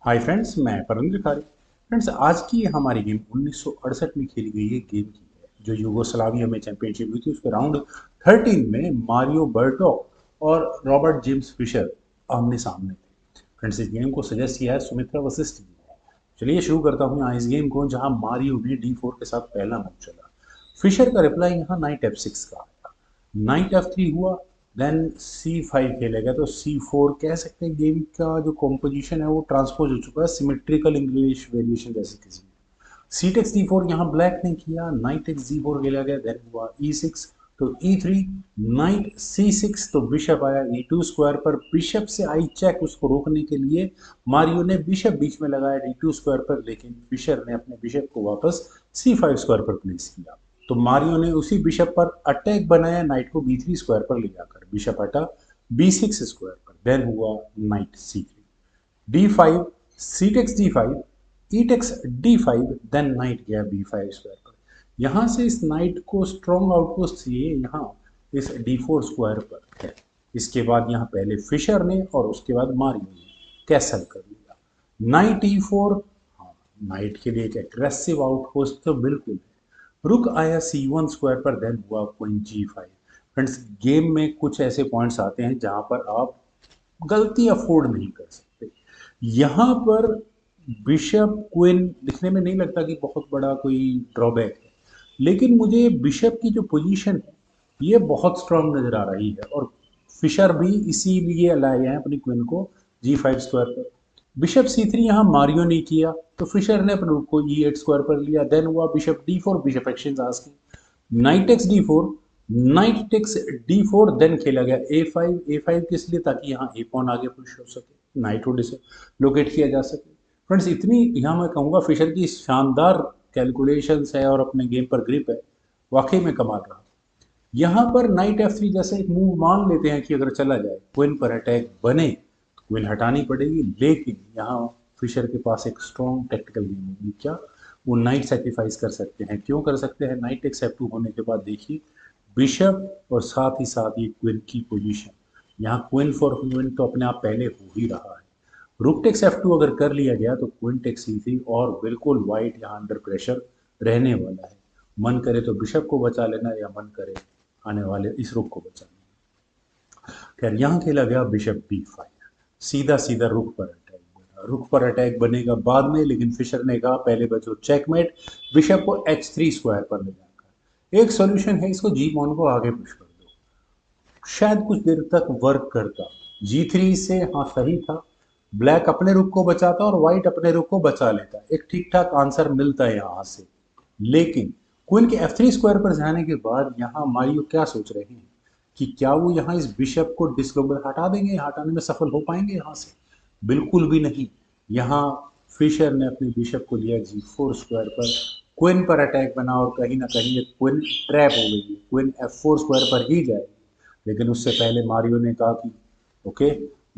Hi friends, मैं परमिंदर खारी। Friends, आज की हमारी गेम 1968 में खेली गई है गेम की है जो यूगोस्लाविया में चैंपियनशिप हुई थी। उसके राउंड 13 में मारियो बर्टोक और रॉबर्ट जेम्स फिशर आमने सामने थे। फ्रेंड्स, इस गेम को सजेस्ट किया है सुमित्रा वशिष्ठ जी ने। चलिए शुरू करता हूँ यहाँ इस गेम को, जहाँ मारियो ने D4 के साथ पहला मूव चला। फिशर का रिप्लाई यहाँ नाइट F6 का आया। नाइट F3 हुआ, देन C5 खेला गया। तो C4 कह सकते हैं गेम का जो कॉम्पोजिशन है वो ट्रांसपोज हो चुका है सिमेट्रिकल इंग्लिश वेरिएशन जैसे किसी में। सी टेक्स D4 यहाँ ब्लैक ने किया, नाइट टेक्स D4 खेला गया, देन हुआ E6, तो E3, नाइट C6, तो बिशप आया E2 स्क्वायर पर। बिशप से आई चेक, उसको रोकने के लिए मारियो ने बिशप बीच में लगाया D2 स्क्वायर पर, लेकिन फिशर ने अपने बिशप को वापस C5 स्क्वायर पर प्लेस किया। तो मारियो ने उसी बिशप पर अटैक बनाया, नाइट को B3 स्क्वायर पर ले जाकर। बिशप हटा B6 स्क्वायर पर, देन हुआ knight C3, D5, C takes D5, E takes D5, then knight गया B5 स्क्वायर पर। यहाँ से इस नाइट को स्ट्रॉन्ग आउटपोस्ट चाहिए, यहाँ इस D4 स्क्वायर पर है। इसके बाद यहाँ पहले फिशर ने और उसके बाद मारियो ने कैसल कर लिया। नाइट E4, हाँ, नाइट के लिए एक एग्रेसिव आउटपोस्ट तो बिल्कुल है। रुक आया C1 स्क्वायर पर, देन हुआ क्वीन G5। फ्रेंड्स, गेम में कुछ ऐसे पॉइंट्स आते हैं जहां पर आप गलती अफोर्ड नहीं कर सकते। यहाँ पर बिशप क्वीन दिखने में नहीं लगता कि बहुत बड़ा कोई ड्रॉबैक है, लेकिन मुझे बिशप की जो पोजीशन है ये बहुत स्ट्रांग नजर आ रही है, और फिशर भी इसीलिए लाए हैं अपनी क्वीन को G5 स्क्वायर पर। बिशप C3 यहाँ मारियो ने किया, तो फिशर ने अपने रूक को E8 स्क्वायर पर लिया, देन हुआ bishop D4, bishop exchange asking, knight takes D4, knight takes D4, then खेला गया A5। A5 किस लिए? ताकि यहाँ ए पॉन आगे पुश हो सके, नाइट को लोकेट किया जा सके। फ्रेंड्स, इतनी यहाँ मैं कहूँगा फिशर की शानदार कैलकुलेशंस है और अपने गेम पर ग्रिप है, वाकई में कमाल रहा। यहाँ पर नाइट F3 जैसे एक मूव मान लेते हैं कि अगर चला जाए, क्वीन पर अटैक बने तो क्वीन हटानी पड़ेगी, लेकिन यहाँ फिशर के पास एक स्ट्रॉन्ग टेक्टिकल गेम होगी। क्या वो नाइट सेक्रीफाइस कर सकते हैं? क्यों कर सकते हैं? नाइट टेक्स F2 होने के बाद देखिए बिशप और साथ ही साथ ये क्वीन की पोजीशन, यहाँ क्वीन फॉर क्वीन तो अपने आप पहले हो ही रहा है। रुक टेक्स F2 अगर कर लिया गया तो क्वीन टेक्स C3, और बिल्कुल वाइट यहाँ अंडर प्रेशर रहने वाला है। मन करे तो बिशप को बचा लेना, या मन करे आने वाले इस रुक को बचा लेना। खैर, यहाँ खेला गया बिशप B5, सीधा सीधा रुक पर अटैक बना। रुक पर अटैक बनेगा बाद में, लेकिन फिशर ने कहा पहले बचो चेकमेट, बिशप को H3 स्क्वायर पर ले जाकर। एक सॉल्यूशन है, इसको जी पॉन को आगे पुश कर दो, शायद कुछ देर तक वर्क करता। G3 से हाँ सही था, ब्लैक अपने रुक को बचाता और व्हाइट अपने रुक को बचा लेता, एक ठीक ठाक आंसर मिलता है यहाँ से। लेकिन क्वीन के F3 स्क्वायर पर जाने के बाद यहाँ मारियो क्या सोच रहे हैं कि क्या वो यहाँ इस बिशप को डिसलोबर हटा देंगे, हटाने में सफल हो पाएंगे यहाँ से? बिल्कुल भी नहीं। यहाँ फिशर ने अपने बिशप को लिया G4 स्क्वायर पर, क्वीन पर अटैक बना, और कहीं ना कहीं क्वीन ट्रैप हो गई है, क्वीन F4 स्क्वायर पर ही जाएगी। लेकिन उससे पहले मारियो ने कहा कि ओके,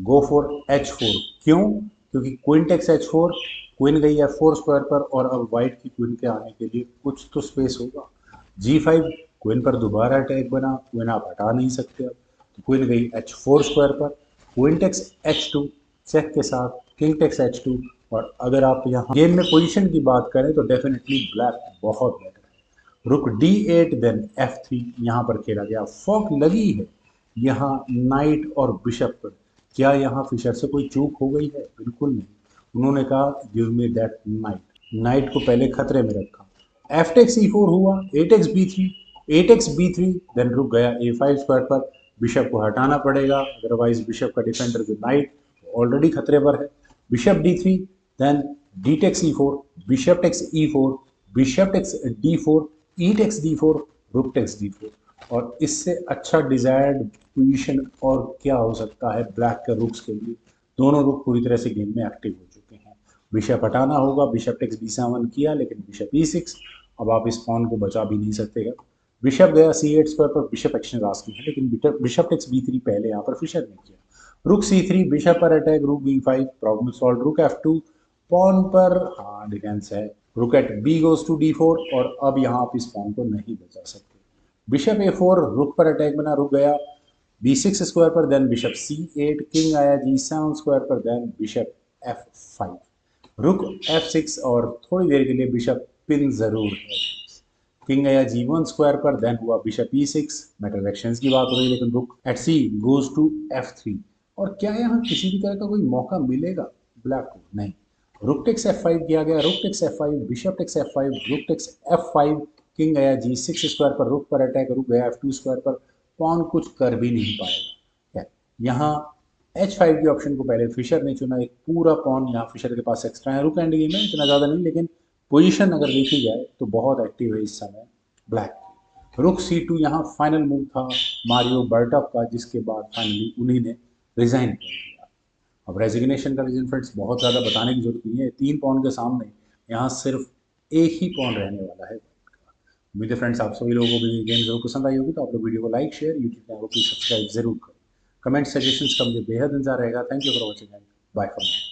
गो फॉर H4। क्यों? क्योंकि क्वीन टेक्स H4, क्वीन गई F4 स्क्वायर पर, और अब व्हाइट की क्वीन के आने के लिए कुछ तो स्पेस होगा। G5, क्वीन पर दोबारा अटैक बना, क्वीन आप हटा नहीं सकते अब, तो क्वीन गई H4 स्क्वायर पर, क्वीन टेक्स H2, चेक के साथ किंग टेक्स H2। और अगर आप यहाँ गेम में पोजीशन की बात करें तो डेफिनेटली ब्लैक बहुत बेटर है। रुक D8, देन F3 यहाँ पर खेला गया। फॉक लगी है यहाँ नाइट और बिशप पर। क्या यहाँ फिशर से कोई चूक हो गई है? बिल्कुल नहीं। उन्होंने कहा give me that knight, knight को पहले खतरे में रखा। एफ टेक्स E4 हुआ, A takes B3, A takes B3, then रुक गया A5 स्क्वायर पर। बिशप को हटाना पड़ेगा, अदरवाइज बिशप का डिफेंडर जो नाइट ऑलरेडी खतरे पर है। Bishop D3, then D takes E4, bishop takes E4, bishop takes D4, E takes D4, रुक टेक्स D4। और इससे अच्छा डिजायर्ड पोजीशन और क्या हो सकता है ब्लैक के रुक्स के लिए? दोनों रुक पूरी तरह से गेम में एक्टिव हो चुके हैं। बिशप हटाना होगा, बिशप टेक्स B7 किया, लेकिन बिशप E6, अब आप इस पॉन को बचा भी नहीं सकते। बिशप गया C8 स्क्वायर पर, बिशप एक्सचेंज आस्किंग है, लेकिन बिशप टेक्स B3 पहले यहाँ पर फिशर ने किया। रुक C3, बिशप पर अटैक, रुक B5, प्रॉब्लम सॉल्व। रुक F2, पॉन पर हाँ डिफेंस है। रुक eight B goes to D4, और अब यहाँ आप इस पॉन को नहीं बचा सकते। बिशप A4, रुक पर अटैक बना, रुक गया B6 स्क्वायर पर, देन बिशप C8, किंग आया G7 स्क्वायर पर, देन बिशप F5। रुक F6 और थोड़ी देर के लिए बिशप पिन जरूर है। किंग आया G1 स्क्वायर पर, देन हुआ बिशप E6। मेटल डायरेक्शंस की बात हो रही है, लेकिन रुक eight C goes to F3। और क्या यहाँ किसी भी तरह का कोई मौका मिलेगा ब्लैक को? नहीं। रुक टेक्स F5 किया गया, rook takes F5, bishop takes F5, rook takes F5। King आया G6 स्क्वायर पर, रुक पर अटैक, रुक गया F2 स्क्वायर पर, पॉन कुछ कर भी नहीं पाएगा। यहाँ H5 की ऑप्शन को पहले फिशर ने चुना, एक पूरा पॉन यहाँ फिशर के पास एक्स्ट्रा है। रुक एंड गेम है, इतना ज़्यादा नहीं, लेकिन पोजीशन अगर देखी जाए तो बहुत एक्टिव है इस समय ब्लैक की। रुक C2 यहाँ फाइनल मूव था मारियो बर्टॉफ का, जिसके बाद फाइनली उन्हीं ने रिजाइन कर दिया। अब रेजिग्नेशन का रीजन फ्रेंड्स बहुत ज़्यादा बताने की जरूरत नहीं है, 3 पॉन के सामने यहाँ सिर्फ एक ही पॉन रहने वाला है। उम्मीद है फ्रेंड्स आप सभी लोगों को भी गेम जरूर पसंद आई होगी, तो आप लोग वीडियो को लाइक, शेयर, यूट्यूब चैनल को प्लीज सब्सक्राइब जरूर करें। कमेंट सजेशंस का मुझे बेहद इंतजार रहेगा। Thank you for watching, bye for now.